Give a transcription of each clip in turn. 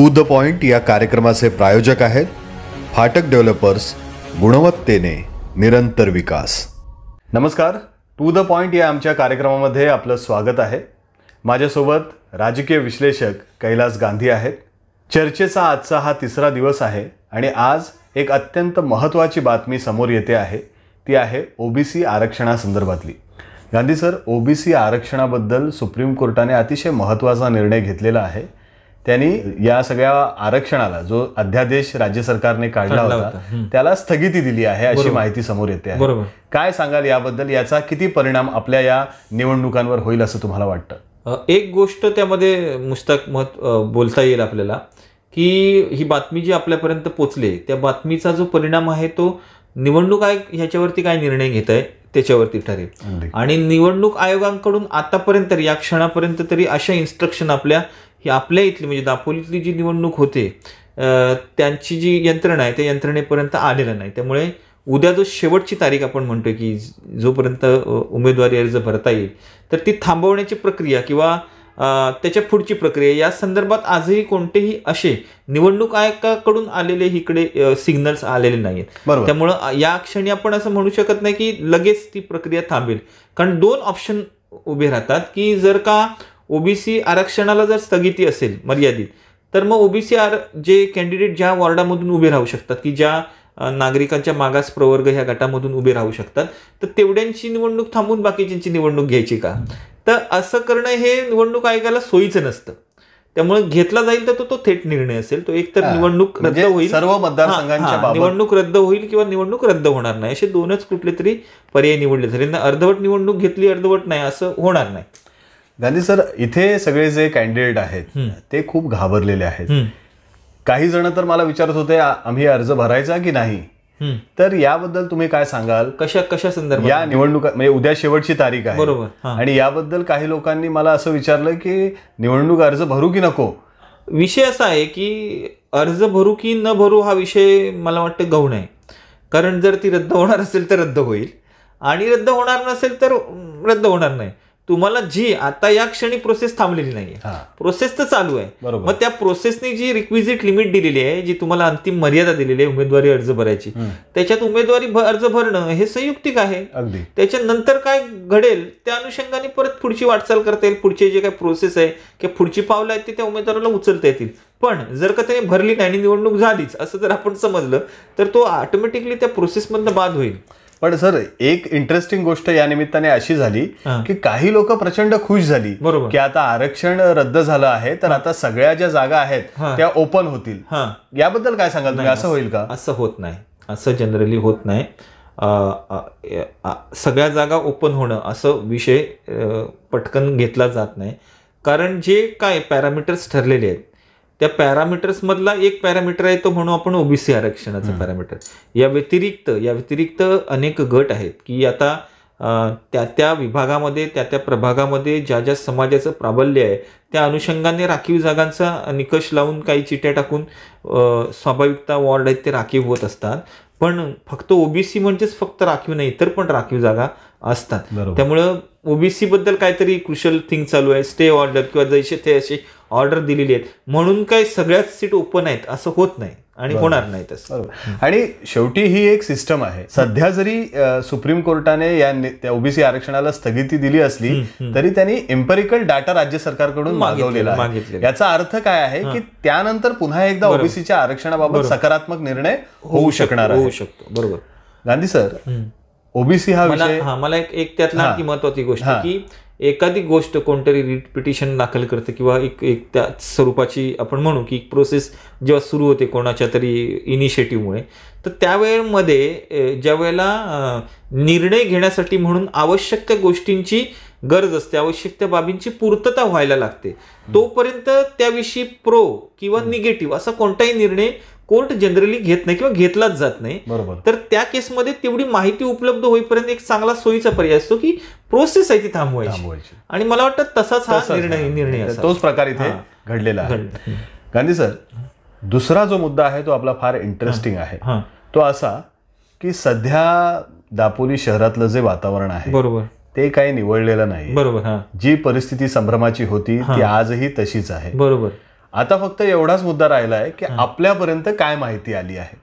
To the point या कार्यक्रमाचे प्रायोजक आहेत फाटक डेव्हलपर्स, गुणवत्तेने निरंतर विकास. नमस्कार, टू द पॉइंट या आमच्या कार्यक्रमामध्ये आपलं स्वागत आहे. माझ्यासोबत राजकीय विश्लेषक कैलास गांधी आहेत. चर्चेचा आजचा हा तिसरा दिवस आहे आणि आज एक अत्यंत महत्त्वाची बातमी समोर येते आहे. ती आहे ओबीसी आरक्षणासंदर्भातली. गांधी सर, ओबीसी आरक्षणाबद्दल सुप्रीम कोर्टाने अतिशय महत्त्वाचा निर्णय घेतलेला आहे. त्यांनी या सगळ्या आरक्षणाला जो अध्यादेश राज्य सरकारने काढला होता त्याला स्थगिती दिली आहे अशी माहिती समोर येते आहे. काय सांगाल याबद्दल? याचा किती परिणाम आपल्या या निवडणुकांवर होईल असं तुम्हाला वाटतं? एक गोष्ट त्यामध्ये मुश्ताक बोलता येईल आपल्याला की ही बातमी जी आपल्यापर्यंत पोचली त्या बातमीचा जो परिणाम आहे तो निवडणूक आयोग ह्याच्यावरती काय निर्णय घेत आहे त्याच्यावरती ठरेल. आणि निवडणूक आयोगांकडून आतापर्यंत या क्षणापर्यंत तरी अशा इन्स्ट्रक्शन आपल्या इथली म्हणजे दापोलीतली जी निवडणूक होते त्यांची जी यंत्रणा आहे त्या यंत्रणेपर्यंत आलेलं नाही. त्यामुळे उद्या जो शेवटची तारीख आपण म्हणतोय की जोपर्यंत उमेदवारी अर्ज भरता येईल तर ती थांबवण्याची प्रक्रिया किंवा त्याच्या पुढची प्रक्रिया या संदर्भात आजही कोणतेही असे निवडणूक आयोगाकडून आलेले इकडे सिग्नल्स आलेले नाहीत. त्यामुळं या क्षणी आपण असं म्हणू शकत नाही की लगेच ती प्रक्रिया थांबेल. कारण दोन ऑप्शन उभे राहतात की जर का ओबीसी आरक्षणाला जर स्थगिती असेल मर्यादित तर मग ओबीसी जे कॅन्डिडेट ज्या वॉर्डामधून उभे राहू शकतात की ज्या नागरिकांच्या मागास प्रवर्ग ह्या गटामधून उभे राहू शकतात तर तेवढ्यांची निवडणूक थांबून बाकीच्यांची निवडणूक घ्यायची का? तर असं करणं हे निवडणूक आयोगाला सोयीचं नसतं. त्यामुळे घेतला जाईल तर तो थेट निर्णय असेल. तो एकतर निवडणूक रद्द होईल, सर्व मतदारसंघांच्या निवडणूक रद्द होईल किंवा निवडणूक रद्द होणार नाही असे दोनच कुठले तरी पर्याय निवडले झाले. अर्धवट निवडणूक घेतली अर्धवट नाही असं होणार नाही. गांधी सर, इथे सगळे जे कॅन्डिडेट आहेत ते खूप घाबरलेले आहेत. काही जण तर मला विचारत होते आम्ही अर्ज भरायचा की नाही. तर याबद्दल तुम्ही काय सांगाल? कशा संदर्भात? या निवडणुका म्हणजे उद्या शेवटची तारीख आहे. बरोबर. आणि याबद्दल काही लोकांनी मला असं विचारलं की निवडणूक अर्ज भरू की नको. विषय असा आहे की अर्ज भरू की न भरू हा विषय मला वाटतं गौण आहे. कारण जर ती रद्द होणार असेल तर रद्द होईल आणि रद्द होणार नसेल तर रद्द होणार नाही. तुम्हाला जी आता या क्षणी प्रोसेस थांबलेली नाहीये, प्रोसेस तर चालू आहे. मग त्या प्रोसेसने जी रिक्विजिट लिमिट दिलेली आहे, जी तुम्हाला अंतिम मर्यादा दिलेली आहे उमेदवारी अर्ज भरायची, त्याच्यात उमेदवारी अर्ज भरणं हे संयुक्तिक आहे. त्याच्यानंतर काय घडेल त्या अनुषंगाने परत पुढची वाटचाल करता येईल. पुढचे जे काही प्रोसेस आहे किंवा पुढची पावलं आहेत ती त्या उमेदवाराला उचलता येतील. पण जर का त्याने भरली नाही आणि निवडणूक झालीच असं जर आपण समजलं तर तो ऑटोमॅटिकली त्या प्रोसेसमधनं बाद होईल. पण सर, एक इंटरेस्टिंग गोष्ट या निमित्ताने अशी झाली की काही लोक प्रचंड खुश झाली की आता आरक्षण रद्द झालं आहे तर आता सगळ्या ज्या जागा आहेत त्या ओपन होतील. याबद्दल काय सांगाल तुम्ही? असं होईल का? असं होत नाही. असं जनरली होत नाही. सगळ्या जागा ओपन होणं असं विषय पटकन घेतला जात नाही. कारण जे काय पॅरामीटर्स ठरलेले आहेत त्या पॅरामीटर्स मधला एक पॅरामीटर आहे तो म्हणू आपण ओबीसी आरक्षणाचा पॅरामीटर. या व्यतिरिक्त अनेक गट आहेत की आता त्या विभागामध्ये त्या प्रभागामध्ये ज्या समाजाचं प्राबल्य आहे त्या अनुषंगाने राखीव जागांचा निकष लावून काही चिट्या टाकून स्वाभाविकता वॉर्ड आहेत ते राखीव होत असतात. पण फक्त ओबीसी म्हणजेच फक्त राखीव नाही, इतर पण राखीव जागा असतात. त्यामुळं ओबीसी बद्दल काहीतरी क्रुशल थिंग चालू आहे, स्टे ऑर्डर किंवा जैसे ते असे ऑर्डर दिलेली आहेत म्हणून काही सगळ्याच सीट ओपन आहेत असं होत नाही आणि होणार नाही तसं. आणि शेवटी ही एक सिस्टम आहे. सध्या जरी सुप्रीम कोर्टाने या ओबीसी आरक्षणाला स्थगिती दिली असली तरी त्यांनी एम्पेरिकल डाटा राज्य सरकारकडून मागवलेला आहे. याचा अर्थ काय आहे की त्यानंतर पुन्हा एकदा ओबीसीच्या आरक्षणाबाबत सकारात्मक निर्णय होऊ शकणार आहे. बरोबर. गांधी सर, ओबीसी हा विषय मला एक त्यातला आणखी महत्वाची गोष्ट की एखादी गोष्ट कोणतरी रिट पिटिशन दाखल करते किंवा एक त्या स्वरूपाची आपण म्हणू की प्रोसेस जेव्हा सुरू होते कोणाच्या तरी इनिशिएटिव्हमुळे तर त्यावेळेमध्ये ज्या वेळेला निर्णय घेण्यासाठी म्हणून आवश्यक त्या गोष्टींची गरज असते, आवश्यक त्या बाबींची पूर्तता व्हायला लागते, तोपर्यंत त्याविषयी प्रो किंवा निगेटिव्ह असा कोणताही निर्णय कोर्ट जनरली घेत नाही किंवा घेतलाच जात नाही. तर त्या केसमध्ये तेवढी माहिती उपलब्ध होईपर्यंत एक चांगला सोयीचा पर्याय असतो की प्रोसेस आहे ती थांबवायची. आणि मला वाटतं तसाच हा निर्णय तोच प्रकार इथे घडलेला आहे. गांधी सर, दुसरा जो मुद्दा आहे तो आपला फार इंटरेस्टिंग आहे. तो असा की सध्या दापोली शहरातलं जे वातावरण आहे बरोबर ते काही निवडलेलं नाही. बरोबर. जी परिस्थिती संभ्रमाची होती ती आजही तशीच आहे. बरोबर. आता फक्त एवढाच मुद्दा राहिला आहे की आपल्यापर्यंत काय माहिती आली आहे.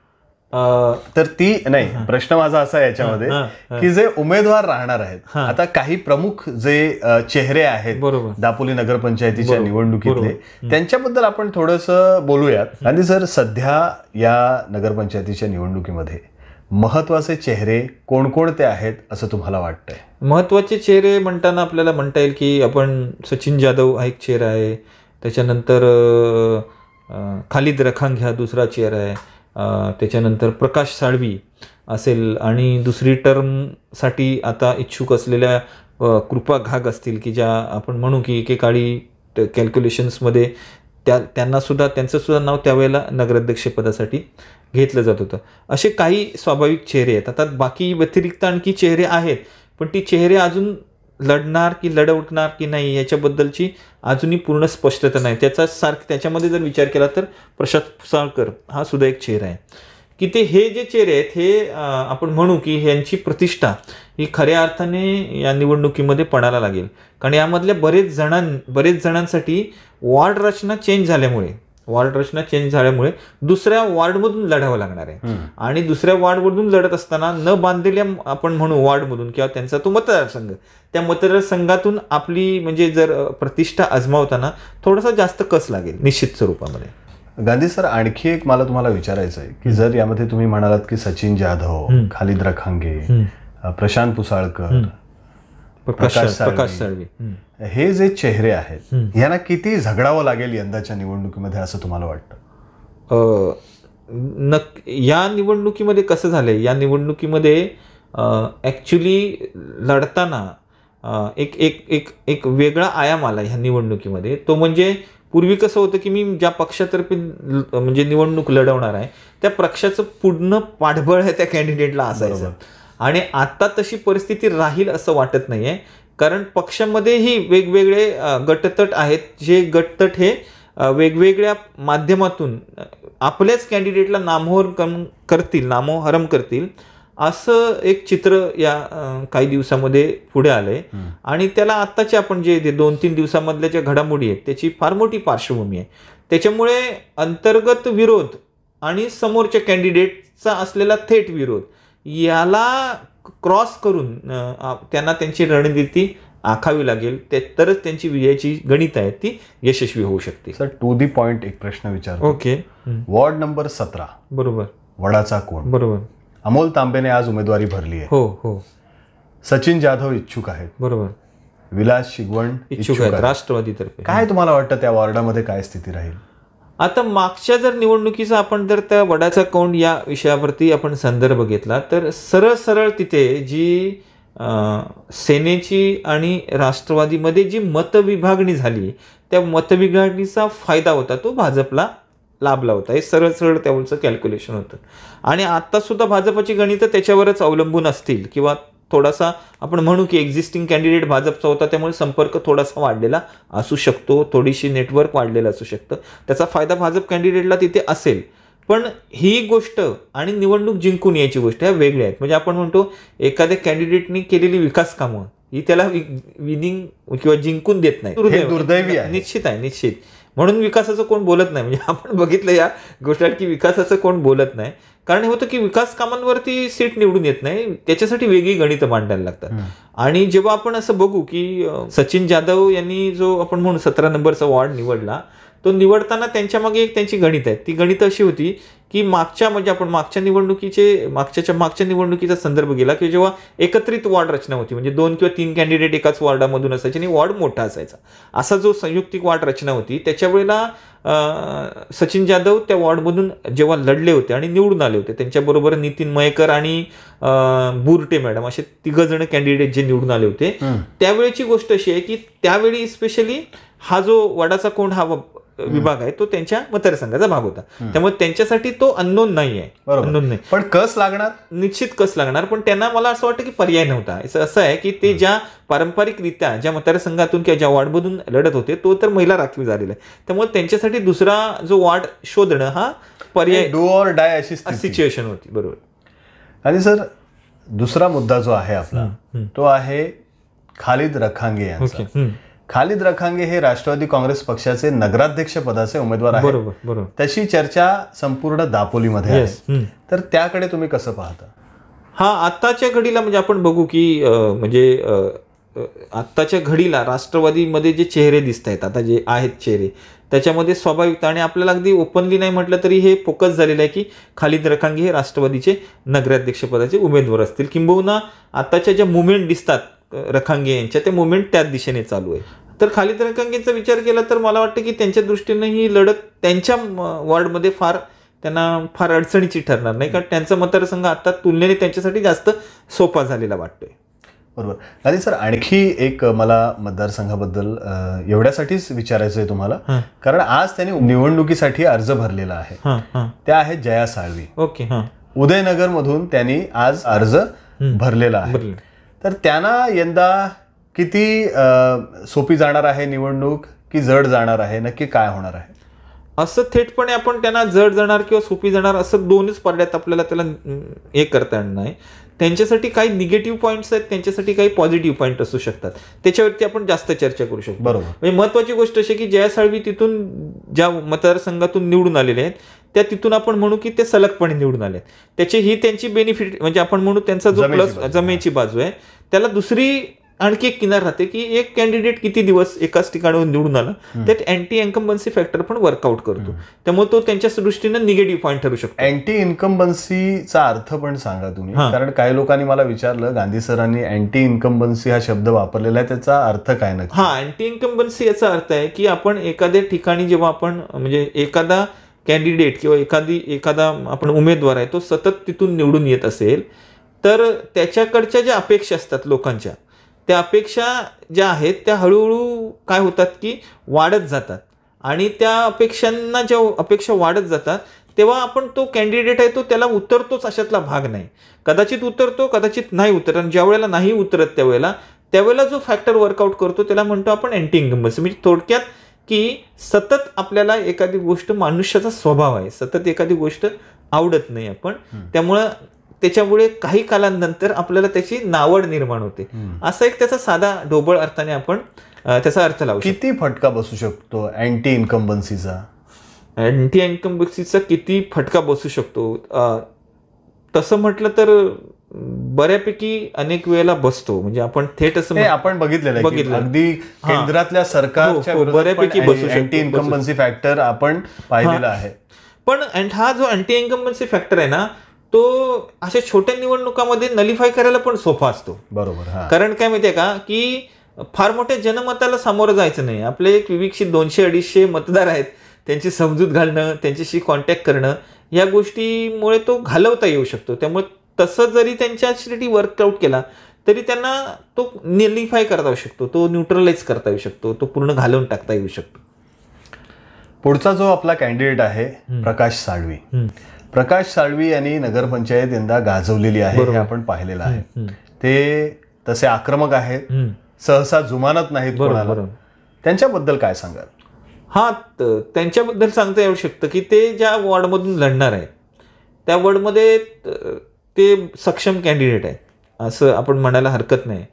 तर ती नाही, प्रश्न माझा असा आहे याच्यामध्ये की जे उमेदवार राहणार आहेत, आता काही प्रमुख जे चेहरे आहेत दापोली नगरपंचायतीच्या निवडणुकीतले, त्यांच्याबद्दल आपण थोडंसं बोलूयात. आणि सर, सध्या या नगरपंचायतीच्या निवडणुकीमध्ये महत्वाचे चेहरे कोणकोणते आहेत असं तुम्हाला वाटतंय? महत्वाचे चेहरे म्हणताना आपल्याला म्हणता येईल की आपण सचिन जाधव हा एक चेहरा आहे, त्याच्यानंतर खालिद रखांगे हा दुसरा चेहरा आहे, त्याच्यानंतर प्रकाश साळवी असेल, आणि दुसरी टर्मसाठी आता इच्छुक असलेल्या कृपा घाग असतील की ज्या आपण म्हणू की एकेकाळी कॅल्क्युलेशन्समध्ये त्यांचं सुद्धा नाव त्यावेळेला नगराध्यक्षपदासाठी घेतलं जात होतं. असे काही स्वाभाविक चेहरे आहेत. आता बाकी व्यतिरिक्त आणखी चेहरे आहेत, पण ती चेहरे अजून लढणार की लढवणार की नाही याच्याबद्दलची अजूनही पूर्ण स्पष्टता नाही. त्याच्यामध्ये जर विचार केला तर प्रशांत पुसाळकर हा सुद्धा एक चेहरा आहे की हे जे चेहरे आहेत हे आपण म्हणू की ह्यांची प्रतिष्ठा ही खऱ्या अर्थाने या निवडणुकीमध्ये पणाला लागेल. कारण यामधल्या बरेच जणांसाठी वॉर्ड रचना चेंज झाल्यामुळे दुसऱ्या वॉर्डमधून लढावं लागणार आहे. आणि दुसऱ्या वॉर्डमधून लढत असताना न बांधलेल्या आपण म्हणू वॉर्डमधून किंवा त्यांचा तो मतदारसंघ, त्या मतदारसंघातून आपली म्हणजे जर प्रतिष्ठा आजमावताना थोडासा जास्त कस लागेल निश्चित स्वरूपामध्ये. गांधी सर, आणखी एक मला तुम्हाला विचारायचं आहे की जर यामध्ये तुम्ही म्हणालात की सचिन जाधव, खालिद रखांगे, प्रशांत पुसाळकर, प्रकाश साळवी, हे जे चेहरे आहेत यांना किती झगडावं लागेल यंदाच्या निवडणुकीमध्ये असं तुम्हाला वाटतं? या निवडणुकीमध्ये कसं झालंय, या निवडणुकीमध्ये ऍक्च्युली लढताना एक वेगळा आयाम आला ह्या निवडणुकीमध्ये. तो म्हणजे पूर्वी कसं होतं की मी ज्या पक्षातर्फे म्हणजे निवडणूक लढवणार आहे त्या पक्षाचं पूर्ण पाठबळ आहे त्या कॅन्डिडेटला असायचं, आणि आता तशी परिस्थिती राहील असं वाटत नाहीये. कारण पक्षामध्येही वेगवेगळे गटतट आहेत, जे गटतट हे वेगवेगळ्या माध्यमातून आपल्याच कॅन्डिडेटला नामोहरम करतील असं एक चित्र या काही दिवसामध्ये पुढे आलंय. आणि त्याला आत्ताचे आपण जे 2-3 दिवसामधल्या ज्या घडामोडी आहेत त्याची फार मोठी पार्श्वभूमी आहे. त्याच्यामुळे अंतर्गत विरोध आणि समोरच्या कॅन्डिडेटचा असलेला थेट विरोध याला क्रॉस करून त्यांना त्यांची रणनीती आखावी लागेल, तरच त्यांची विजयाची गणित आहेत ती यशस्वी होऊ शकते. सर, टू दी पॉइंट एक प्रश्न विचारतो. ओके. वॉर्ड नंबर 17 बरोबर, वडाचा कोण, बरोबर, अमोल तांबेने आज उमेदवारी भरली आहे. हो. सचिन जाधव इच्छुक आहेत, बरोबर, विलास शिगवण इच्छुक आहेत राष्ट्रवादीतर्फे. काय तुम्हाला वाटतं त्या वॉर्डामध्ये काय स्थिती राहील? आता मागच्या जर निवडणुकीचा आपण जर त्या वडाचा कौंड या विषयावरती आपण संदर्भ घेतला तर सरळ तिथे जी सेनेची आणि राष्ट्रवादीमध्ये जी मतविभागणी झाली त्या मतविभागणीचा फायदा होता तो भाजपला लाभला होता. हे सरळ त्यावरचं कॅल्क्युलेशन होतं. आणि आता सुद्धा भाजपची गणितं त्याच्यावरच अवलंबून असतील, किंवा थोडासा आपण म्हणू की एक्झिस्टिंग कॅन्डिडेट भाजपचा होता त्यामुळे संपर्क थोडासा वाढलेला असू शकतो, थोडीशी नेटवर्क वाढलेलं असू शकतं, त्याचा फायदा भाजप कॅन्डिडेटला तिथे असेल. पण ही गोष्ट आणि निवडणूक जिंकून यायची गोष्ट ह्या वेगळ्या आहेत. म्हणजे आपण म्हणतो एखाद्या कॅन्डिडेटनी केलेली विकास कामं ही त्याला विनिंग किंवा जिंकून देत नाही, दुर्दैवी आहे. निश्चित. म्हणून विकासाचं कोण बोलत नाही. म्हणजे आपण बघितलं या गोष्टी की विकासाचं कोण बोलत नाही. कारण हे होतं की विकास कामांवरती सीट निवडून येत नाही, त्याच्यासाठी वेगळी गणितं मांडायला लागतात. आणि जेव्हा आपण असं बघू की सचिन जाधव यांनी जो आपण म्हणू 17 नंबरचा वॉर्ड निवडला, तो निवडताना त्यांच्या मागे एक त्यांची गणित आहे. ती गणित अशी होती की म्हणजे आपण मागच्या निवडणुकीचा संदर्भ गेला की जेव्हा एकत्रित वॉर्ड रचना होती, म्हणजे 2 किंवा 3 कॅन्डिडेट एकाच वॉर्डामधून असायचे आणि वॉर्ड मोठा असायचा, असा जो संयुक्तिक वॉर्ड रचना होती त्याच्या वेळेला सचिन जाधव त्या वॉर्डमधून जेव्हा लढले होते आणि निवडून आले होते, त्यांच्याबरोबर नितीन मयेकर आणि बुरटे मॅडम असे 3 जण कॅन्डिडेट जे निवडून आले होते, त्यावेळेची गोष्ट अशी आहे की त्यावेळी स्पेशली हा जो वडाचा कोंड हा विभाग आहे तो त्यांच्या मतदारसंघाचा भाग होता, त्यामुळे त्यांच्यासाठी तो अननोन नाही आहे. पण कस लागणार, निश्चित कस लागणार. पण त्यांना मला असं वाटतं की पर्याय नव्हता. असं आहे की ते ज्या पारंपरिकरित्या ज्या मतदारसंघातून किंवा ज्या वॉर्डमधून लढत होते तो तर महिला राखीव झालेला आहे, त्यामुळे त्यांच्यासाठी दुसरा जो वॉर्ड शोधणं हा पर्याय डू ऑर डाय अशी सिच्युएशन होती. बरोबर. आणि सर, दुसरा मुद्दा जो आहे आपला तो आहे खालिद रखांगे यांचा. खालिद रखांगे हे राष्ट्रवादी काँग्रेस पक्षाचे नगराध्यक्ष पदाचे उमेदवार आहेत. बरोबर बरोबर. त्याची चर्चा संपूर्ण दापोलीमध्ये Yes. आहे. तर त्याकडे तुम्ही कसं पाहता? हा आत्ताच्या घडीला म्हणजे आपण बघू की आत्ताच्या घडीला राष्ट्रवादीमध्ये जे चेहरे दिसत आहेत आता जे आहेत चेहरे त्याच्यामध्ये स्वाभाविक आणि आपल्याला अगदी ओपनली नाही म्हटलं तरी हे फोकस झालेलं आहे की खालिद रखांगे हे राष्ट्रवादीचे नगराध्यक्षपदाचे उमेदवार असतील. किंबहुना आताच्या ज्या मुवमेंट दिसतात रखांगे यांच्या त्या मुवमेंट त्याच दिशेने चालू आहे. तर खालिद रखांगेंचा विचार केला तर मला वाटतं की त्यांच्या दृष्टीनं ही लढत त्यांच्या वॉर्डमध्ये त्यांना फार अडचणीची ठरणार नाही, कारण त्यांचा मतदारसंघ आता तुलनेने त्यांच्यासाठी जास्त सोपा झालेला वाटतोय. बरोबर. गांधी सर, आणखी एक मला मतदारसंघाबद्दल एवढ्यासाठीच विचारायचं आहे तुम्हाला, कारण आज त्यांनी निवडणुकीसाठी अर्ज भरलेला आहे. त्या आहेत जया साळवी. ओके. उदयनगर मधून त्यांनी आज अर्ज भरलेला आहे. तर त्यांना यंदा किती सोपी जाणार आहे निवडणूक की जड जाणार आहे, नक्की काय होणार आहे? असं थेटपणे आपण त्यांना जड जाणार किंवा सोपी जाणार असं दोनच पर्यायात आपल्याला त्याला हे करता येणार नाही. त्यांच्यासाठी काही निगेटिव्ह पॉईंट्स आहेत, त्यांच्यासाठी काही पॉझिटिव्ह पॉईंट असू शकतात, त्याच्यावरती आपण जास्त चर्चा करू शकतो. बरोबर. म्हणजे महत्वाची गोष्ट अशी की जया साळवी तिथून ज्या मतदारसंघातून निवडून आलेले आहेत त्या तिथून आपण म्हणू की ते सलगपणे निवडून आले. त्याची ही त्यांची बेनिफिट म्हणजे आपण म्हणू त्यांचा जो प्लस जमेची बाजू आहे, त्याला दुसरी आणखी एक किनार राहते की एक कॅन्डिडेट किती दिवस एकाच ठिकाणाहून निवडून आला त्यात अँटी इन्कम्बन्सी फॅक्टर पण वर्कआउट करतो, त्यामुळे तो त्यांच्या दृष्टीनं निगेटिव्ह पॉईंट ठरू शकतो. अँटी इन्कम्बन्सीचा अर्थ पण सांगा तुम्ही, कारण काही लोकांनी मला विचारलं गांधी सरांनी अँटी इन्कम्बन्सी हा शब्द वापरलेला आहे, त्याचा अर्थ काय नक्की? अँटी इन्कम्बन्सी याचा अर्थ आहे की आपण एखाद्या ठिकाणी जेव्हा आपण म्हणजे एखादा कॅन्डिडेट किंवा एखादा आपण उमेदवार आहे तो सतत तिथून निवडून येत असेल तर त्याच्याकडच्या ज्या अपेक्षा असतात लोकांच्या, त्या अपेक्षा ज्या आहेत त्या हळूहळू काय होतात की वाढत जातात आणि त्या अपेक्षांना ज्या अपेक्षा वाढत जातात तेव्हा आपण तो कॅन्डिडेट आहे तो त्याला उतरतोच अशातला भाग नाही. कदाचित उतरतो, कदाचित नाही उतरत, आणि ज्या वेळेला नाही उतरत त्यावेळेला जो फॅक्टर वर्कआउट करतो त्याला म्हणतो आपण अँटी इन्कम्बन्सी. म्हणजे थोडक्यात की सतत आपल्याला एखादी गोष्ट, मनुष्याचा स्वभाव आहे सतत एखादी गोष्ट आवडत नाही आपण, त्यामुळं त्याच्यामुळे काही कालानंतर आपल्याला त्याची नावड निर्माण होते. असा एक त्याचा साधा ढोबळ अर्थाने आपण त्याचा अर्थ लावू. किती फटका बसू शकतो अँटी इन्कम्बन्सीचा? अँटी इन्कम्बन्सीचा किती फटका बसू शकतो तसं म्हटलं तर बऱ्यापैकी अनेक वेळेला बसतो. म्हणजे आपण थेट असं आपण बघितलेलं अगदी केंद्रातल्या सरकारच्या बऱ्यापैकी बसू शकतो. अँटी इन्कम्बन्सी फॅक्टर आपण पाहिलेला आहे. पण हा जो अँटी इन्कम्बन्सी फॅक्टर आहे ना तो अशा छोट्या निवडणुकामध्ये नलिफाय करायला पण सोपा असतो. बरोबर. कारण काय माहितीये का की फार मोठ्या जनमताला सामोरं जायचं नाही. आपले एक विवेकशील 200-250 मतदार आहेत, त्यांची समजूत घालणं, त्यांच्याशी कॉन्टॅक्ट करणं या गोष्टीमुळे तो घालवता येऊ शकतो. त्यामुळे तसं जरी त्यांच्यासाठी वर्कआउट केला तरी त्यांना तो नलिफाय करता येऊ शकतो, तो न्यूट्रलाइज करता येऊ शकतो, तो पूर्ण घालवून टाकता येऊ शकतो. पुढचा जो आपला कॅन्डिडेट आहे प्रकाश साळवी. प्रकाश साळवी यांनी नगरपंचायत यंदा गाजवलेली आहे हे आपण पाहिलेलं आहे. ते तसे आक्रमक आहेत, सहसा जुमानत नाहीत कोणाला. त्यांच्याबद्दल काय सांगाल? त्यांच्याबद्दल सांगता येऊ शकतं की ते ज्या वॉर्डमधून लढणार आहेत त्या वॉर्डमध्ये ते सक्षम कॅन्डिडेट आहे असं आपण म्हणायला हरकत नाही.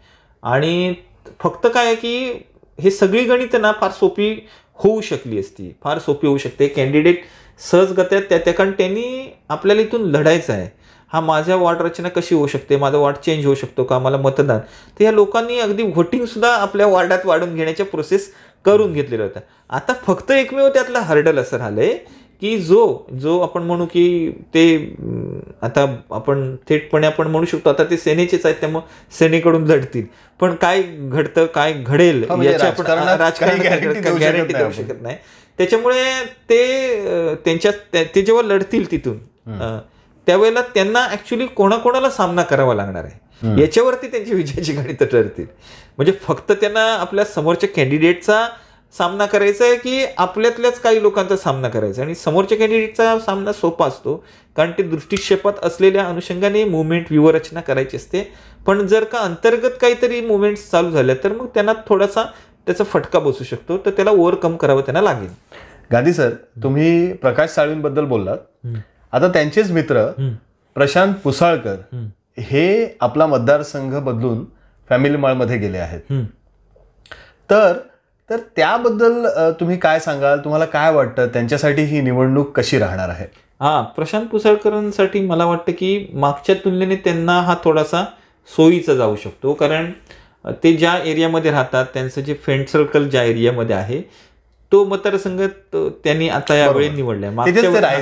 आणि फक्त काय आहे की हे सगळी गणितं ना फार सोपी होऊ शकली असती, फार सोपी होऊ शकते. कॅन्डिडेट सहजगत्या त्या कारण त्यांनी आपल्याला इथून लढायचं आहे. माझ्या वॉर्ड रचना कशी होऊ शकते, माझा वॉर्ड चेंज होऊ शकतो का, मला मतदान, तर या लोकांनी अगदी व्होटिंग सुद्धा आपल्या वॉर्डात वाढून घेण्याच्या प्रोसेस करून घेतलेल्या होत्या. आता फक्त एकमेव त्यातला हर्डल असं राहिलंय की जो आपण म्हणू की ते आता आपण थेटपणे आपण म्हणू शकतो आता ते सेनेचेच आहेत त्यामुळे सेनेकडून लढतील, पण काय घडतं काय घडेल याची आपण राजकारण गॅरंटी देऊ शकत नाही. त्याच्यामुळे ते जेव्हा लढतील तिथून त्यावेळेला त्यांना ऍक्च्युली कोणाकोणाला सामना करावा लागणार आहे याच्यावरती त्यांची विजयाची गणितं ठरतील. म्हणजे फक्त त्यांना आपल्या समोरच्या कॅन्डिडेटचा सामना करायचा आहे की आपल्यातल्याच काही लोकांचा सामना करायचा. आणि समोरच्या कॅन्डिडेटचा सामना सोपा असतो कारण ते दृष्टिक्षेपात असलेल्या अनुषंगाने मुवमेंट व्यूहरचना करायची असते. पण जर का अंतर्गत काहीतरी मुवमेंट्स चालू झाल्या तर मग त्यांना थोडासा त्याचा फटका बसू शकतो, तर त्याला ओव्हरकम करावं त्यांना लागेल. गांधी सर, तुम्ही प्रकाश साळवींबद्दल बोललात. आता त्यांचेच मित्र प्रशांत पुसाळकर हे आपला मतदारसंघ बदलून फॅमिली मॉलमध्ये गेले आहेत. तर तर त्याबद्दल तुम्ही काय सांगाल? तुम्हाला काय वाटतं त्यांच्यासाठी ही निवडणूक कशी राहणार आहे? प्रशांत पुसाळकरांसाठी मला वाटतं की मागच्या तुलनेने त्यांना हा थोडासा सोयीचा जाऊ शकतो, कारण ते ज्या एरियामध्ये राहतात त्यांचं जे फ्रेंड सर्कल ज्या एरियामध्ये आहे तो मतदारसंघ त्यांनी आता यावेळी निवडलाय.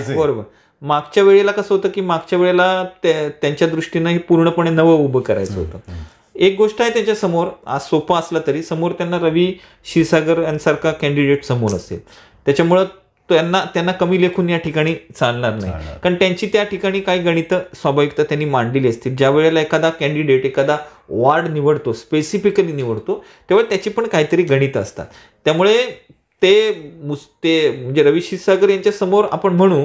बरोबर. मागच्या वेळेला कसं होतं की मागच्या वेळेला त्यांच्या दृष्टीनं हे पूर्णपणे नवं उभं करायचं होतं. एक गोष्ट आहे त्यांच्या समोर, आज सोपं असलं तरी समोर त्यांना रवी क्षीरसागर यांसारखा कॅन्डिडेट समोर असेल, त्याच्यामुळं त्यांना कमी लेखून या ठिकाणी चालणार नाही, कारण त्यांची त्या ठिकाणी काही गणितं स्वाभाविकता त्यांनी मांडलेली असतील. ज्या वेळेला एखादा कॅन्डिडेट एखादा वॉर्ड निवडतो, स्पेसिफिकली निवडतो, तेव्हा त्याची पण काहीतरी गणितं असतात. त्यामुळे ते म्हणजे रवी क्षीरसागर यांच्या समोर आपण म्हणू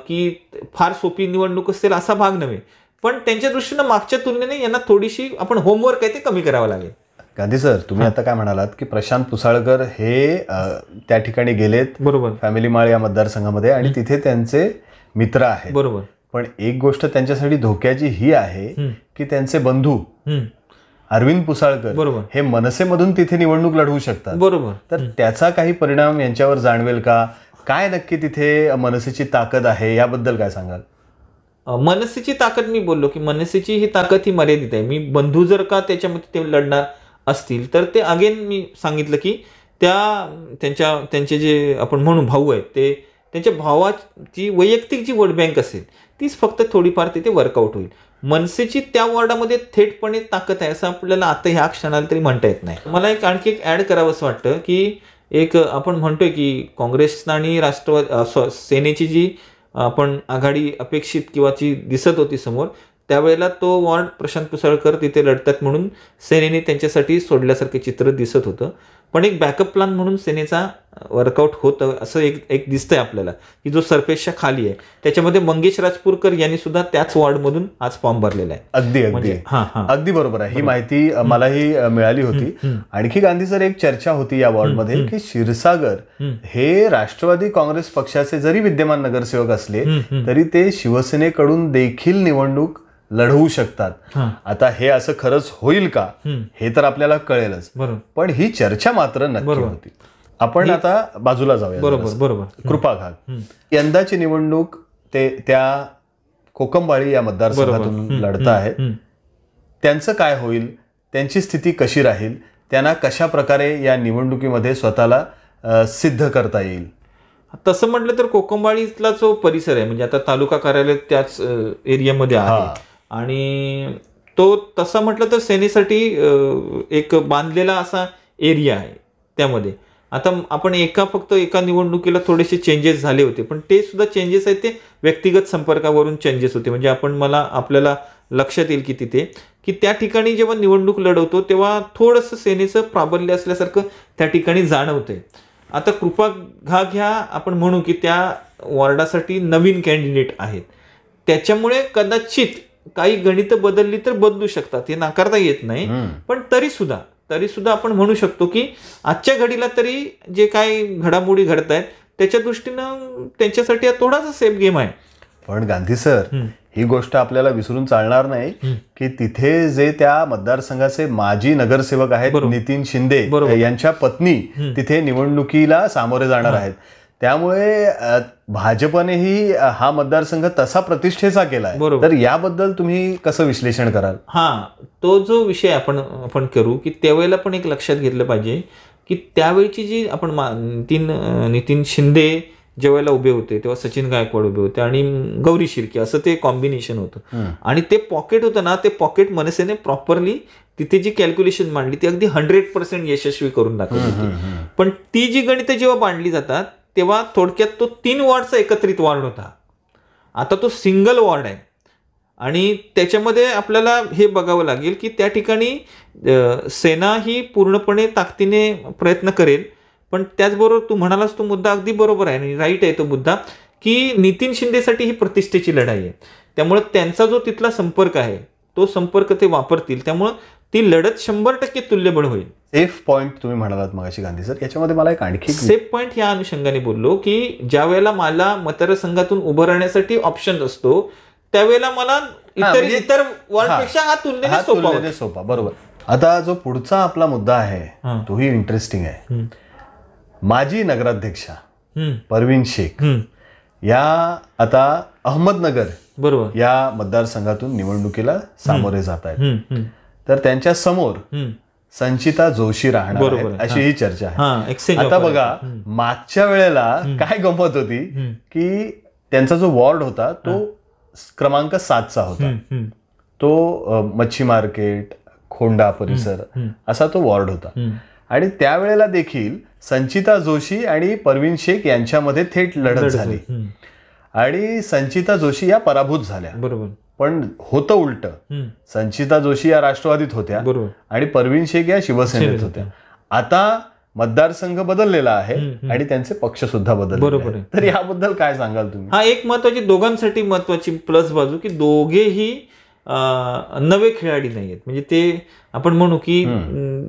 की फार सोपी निवडणूक असेल असा भाग नव्हे, पण त्यांच्या दृष्टीनं मागच्या तुलनेने यांना थोडीशी आपण होमवर्क आहे ते कमी करावं लागेल. गांधी सर, तुम्ही आता काय म्हणालात की प्रशांत पुसाळकर हे त्या ठिकाणी गेलेत, बरोबर, फॅमिली माळ या मतदारसंघामध्ये, आणि तिथे त्यांचे मित्र आहेत. बरोबर. पण एक गोष्ट त्यांच्यासाठी धोक्याची ही आहे की त्यांचे बंधू अरविंद पुसाळकर बरोबर हे मनसेमधून तिथे निवडणूक लढवू शकतात. बरोबर. तर त्याचा काही परिणाम यांच्यावर जाणवेल का? काय नक्की तिथे मनसेची ताकद आहे, याबद्दल काय सांगाल? मनसेची ताकद, मी बोललो की मनसेची ही ताकद ही मर्यादित आहे. मी बंधू जर का त्याच्यामध्ये ते लढणार असतील तर ते अगेन मी सांगितलं की त्यांचे जे आपण म्हणू भाऊ आहेत ते त्यांच्या भावाची वैयक्तिक जी वोट बँक असेल तीच फक्त थोडीफार तिथे वर्कआउट होईल. मनसेची त्या वॉर्डामध्ये थेटपणे ताकद आहे असं आपल्याला आता ह्या क्षणाला तरी म्हणता येत नाही. मला आणखी एक ऍड करावंसं वाटतं की एक आपण म्हणतोय की काँग्रेस आणि राष्ट्रवादी सेनेची जी आपण आघाडी अपेक्षित किंवा जी दिसत होती समोर, त्यावेळेला तो वॉर्ड प्रशांत पुसाळकर तिथे लढतात म्हणून सेनेने त्यांच्यासाठी सोडल्यासारखे चित्र दिसत होतं. पण एक बॅकअप प्लॅन म्हणून सेनेचा वर्कआउट होतं असं एक दिसतंय आपल्याला की जो सरफेसच्या खाली आहे, त्याच्यामध्ये मंगेश राजपूरकर यांनी सुद्धा त्याच वॉर्डमधून आज फॉर्म भरलेला आहे. अगदी बरोबर आहे. ही माहिती मलाही मिळाली होती. आणखी गांधी सर, एक चर्चा होती या वॉर्डमध्ये की क्षीरसागर हे राष्ट्रवादी काँग्रेस पक्षाचे जरी विद्यमान नगरसेवक असले तरी ते शिवसेनेकडून देखील निवडणूक लढवू शकतात. आता हे असं खरंच होईल का हे तर आपल्याला कळेलच, पण ही चर्चा मात्र नक्की होती. आपण आता बाजूला जाऊया. बरोबर. कृपा घाग यंदाची निवडणूक ते त्या कोकमवाडी या मतदारसंघातून लढत आहेत. त्यांचं काय होईल, त्यांची स्थिती कशी राहील, त्यांना कशा प्रकारे या निवडणुकीमध्ये स्वतःला सिद्ध करता येईल? तसं म्हटलं तर कोकमवाडीतला जो परिसर आहे, म्हणजे आता तालुका कार्यालय त्याच एरियामध्ये आहे आणि तो तसा म्हटलं तर सेनेसाठी एक बांधलेला असा एरिया आहे. त्यामध्ये आता आपण फक्त एका निवडणुकीला थोडेसे चेंजेस झाले होते, पण ते सुद्धा चेंजेस आहेत ते व्यक्तिगत संपर्कावरून चेंजेस होते. म्हणजे आपल्याला लक्षात येईल की तिथे की त्या ठिकाणी जेव्हा निवडणूक लढवतो तेव्हा थोडंसं सेनेचं प्राबल्य असल्यासारखं त्या ठिकाणी जाणवतंय. आता कृपा घाग ह्या आपण म्हणू की त्या वॉर्डासाठी नवीन कॅन्डिडेट आहेत, त्याच्यामुळे कदाचित काही गणितं बदलली तर बदलू शकतात, हे नाकारता येत नाही. पण तरी सुद्धा आपण म्हणू शकतो की आजच्या घडीला तरी जे काही घडामोडी घडत आहेत त्याच्या दृष्टीनं त्यांच्यासाठी थोडासा सेफ गेम आहे. पण गांधी सर, ही गोष्ट आपल्याला विसरून चालणार नाही की तिथे जे त्या मतदारसंघाचे माजी नगरसेवक आहेत नितीन शिंदे यांच्या पत्नी तिथे निवडणुकीला सामोरे जाणार आहेत. त्यामुळे भाजपनेही हा मतदारसंघ तसा प्रतिष्ठेचा केलाय. तर याबद्दल तुम्ही कसं विश्लेषण कराल? तो जो विषय आपण करू की त्यावेळेला पण एक लक्षात घेतलं पाहिजे की त्यावेळची जी आपण नितीन शिंदे ज्यावेळेला उभे होते तेव्हा सचिन गायकवाड उभे होते आणि गौरी शिर्के, असं ते कॉम्बिनेशन होतं. आणि ते पॉकेट होतं ना, ते पॉकेट मनसेने प्रॉपरली तिथे जी कॅल्क्युलेशन मांडली ती अगदी 100% यशस्वी करून दाखवली होती. पण ती जी गणितं जेव्हा मांडली जातात तेव्हा थोडक्यात तो 3 वॉर्डचा एकत्रित वॉर्ड होता, आता तो सिंगल वॉर्ड आहे. आणि त्याच्यामध्ये आपल्याला हे बघावं लागेल की त्या ठिकाणी सेना ही पूर्णपणे ताकदीने प्रयत्न करेल. पण त्याचबरोबर तू म्हणालास तो मुद्दा अगदी बरोबर आहे आणि राईट आहे तो मुद्दा की नितीन शिंदेसाठी ही प्रतिष्ठेची लढाई आहे. त्यामुळे त्यांचा जो तिथला संपर्क आहे तो संपर्क ते वापरतील, त्यामुळं ती लढत 100% तुल्यबळ होईल. सेफ पॉईंट तुम्ही म्हणालात मगाशी गांधी सर, याच्यामध्ये मला एक आणखी सेफ पॉईंट या अनुषंगाने बोललो की ज्या वेळेला मला मतदारसंघातून उभं राहण्यासाठी ऑप्शन असतो त्यावेळेला मला इतर वॉर्डपेक्षा हा तुलनेने सोपा. बरोबर. आता जो पुढचा आपला मुद्दा आहे हां. तोही इंटरेस्टिंग आहे. हम्म. माजी नगराध्यक्षा हम्म. परवीन शेख हम्म. या आता अहमदनगर बरोबर. या मतदारसंघातून निवडणुकीला सामोरे जात आहेत. हम्म. हम्म. तर त्यांच्या समोर हम्म. संचिता जोशी राहणार बरोबर आहेत आहे. अशी ही चर्चा आहे. हां, exchange आता offer बघा आहे. मागच्या वेळेला काय गंमत होती की त्यांचा जो वॉर्ड होता तो क्रमांक 7चा होता. हम्म. हम्म. तो मच्छी मार्केट, खोंडा परिसर असा तो वॉर्ड होता. आणि त्यावेळेला देखील संचिता जोशी आणि परवीन शेख यांच्यामध्ये थेट लढत झाली आणि संचिता जोशी या पराभूत झाल्या. बरोबर. पण होतं उलट, संचिता जोशी या राष्ट्रवादीत होत्या बरोबर. आणि परवीन शेख या शिवसेनेत होत्या. आता मतदारसंघ बदललेला आहे आणि त्यांचे पक्ष सुद्धा बदलले. बरोबर आहे. तर याबद्दल काय सांगाल तुम्ही? हा एक महत्वाची, दोघांसाठी महत्वाची प्लस बाजू की दोघेही नवे खेळाडी नाही आहेत. म्हणजे ते आपण म्हणू की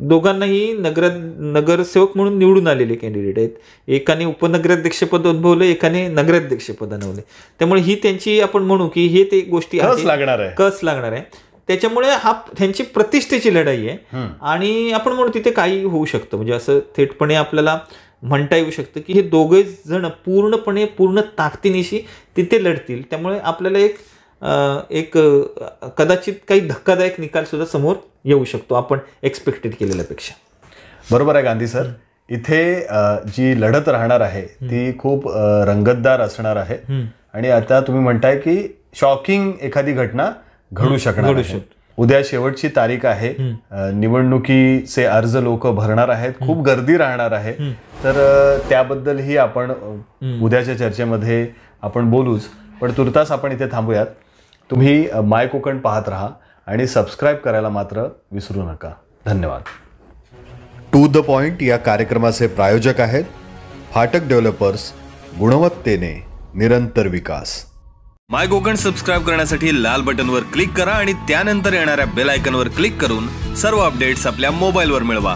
दोघांनाही नगरसेवक म्हणून निवडून आलेले कॅन्डिडेट आहेत. एकाने उपनगराध्यक्षपद अनुभवलं, एकाने नगराध्यक्षपद अनुभवले. त्यामुळे ही त्यांची आपण म्हणू की हे ते गोष्टी कस लागणार आहे. त्याच्यामुळे हा त्यांची प्रतिष्ठेची लढाई आहे आणि आपण म्हणू तिथे काही होऊ शकतं. म्हणजे असं थेटपणे आपल्याला म्हणता येऊ शकतं की हे दोघे जण पूर्ण ताकदीनिशी तिथे लढतील. त्यामुळे आपल्याला एक कदाचित काही धक्कादायक निकाल सुद्धा समोर येऊ शकतो आपण एक्सपेक्टेड केलेल्यापेक्षा. बरोबर आहे गांधी सर. इथे जी लढत राहणार आहे ती खूप रंगतदार असणार आहे आणि आता तुम्ही म्हणताय की शॉकिंग एखादी घटना घडू शकणार आहे. उद्या शेवटची तारीख आहे. निवडणुकीचे अर्ज लोक भरणार आहेत. खूप गर्दी राहणार आहे. तर त्याबद्दलही आपण उद्याच्या चर्चेमध्ये आपण बोलूच. पण तुर्तास आपण इथे थांबूयात. तुम्ही माय कोकण पाहत राहा आणि सबस्क्राईब करायला मात्र विसरू नका. धन्यवाद. टू द पॉइंट या कार्यक्रमाचे प्रायोजक आहेत फाटक डेव्हलपर्स, गुणवत्तेने निरंतर विकास. माय कोकण सबस्क्राईब करण्यासाठी लाल बटनवर क्लिक करा आणि त्यानंतर येणाऱ्या बेल आयकॉनवर क्लिक करून सर्व अपडेट्स आपल्या मोबाईलवर मिळवा.